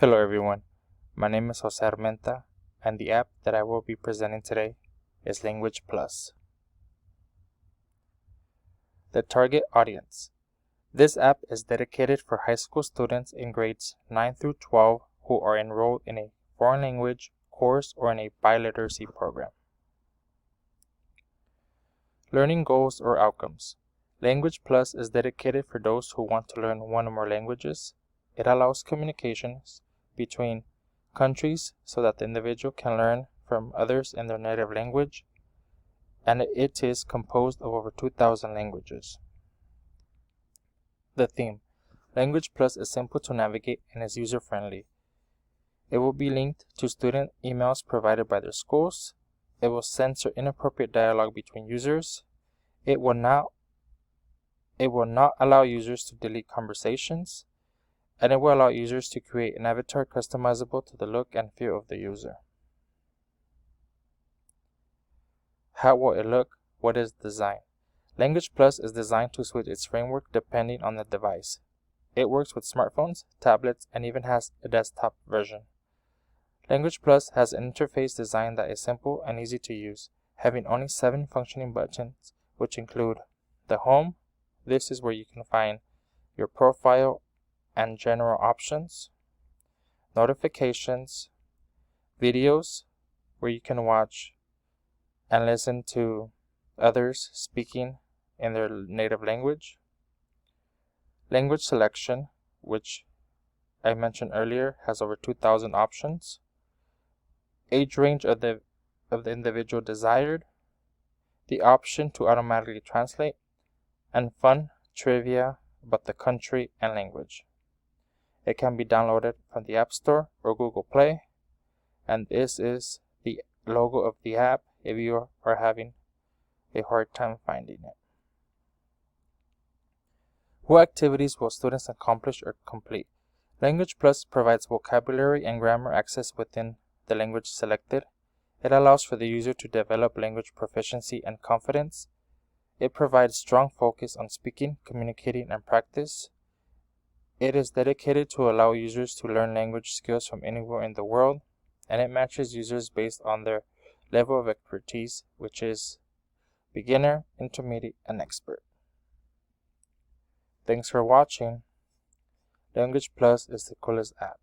Hello everyone, my name is Jose Armenta, and the app that I will be presenting today is Language Plus. The target audience. This app is dedicated for high school students in grades 9 through 12 who are enrolled in a foreign language course or in a biliteracy program. Learning goals or outcomes. Language Plus is dedicated for those who want to learn one or more languages. It allows communications between countries so that the individual can learn from others in their native language, and it is composed of over 2,000 languages. The theme. Language Plus is simple to navigate and is user-friendly. It will be linked to student emails provided by their schools. It will censor inappropriate dialogue between users. It will not allow users to delete conversations, and it will allow users to create an avatar customizable to the look and feel of the user. How will it look? What is design? Language Plus is designed to switch its framework depending on the device. It works with smartphones, tablets, and even has a desktop version. Language Plus has an interface design that is simple and easy to use, having only 7 functioning buttons, which include the home. This is where you can find your profile and general options, notifications, videos, where you can watch and listen to others speaking in their native language, language selection, which I mentioned earlier has over 2,000 options, age range of the individual desired, the option to automatically translate, and fun trivia about the country and language. It can be downloaded from the App Store or Google Play, and this is the logo of the app if you are having a hard time finding it. What activities will students accomplish or complete? Language Plus provides vocabulary and grammar access within the language selected. It allows for the user to develop language proficiency and confidence. It provides strong focus on speaking, communicating, and practice. It is dedicated to allow users to learn language skills from anywhere in the world, and it matches users based on their level of expertise, which is beginner, intermediate, and expert. Thanks for watching. Language Plus is the coolest app.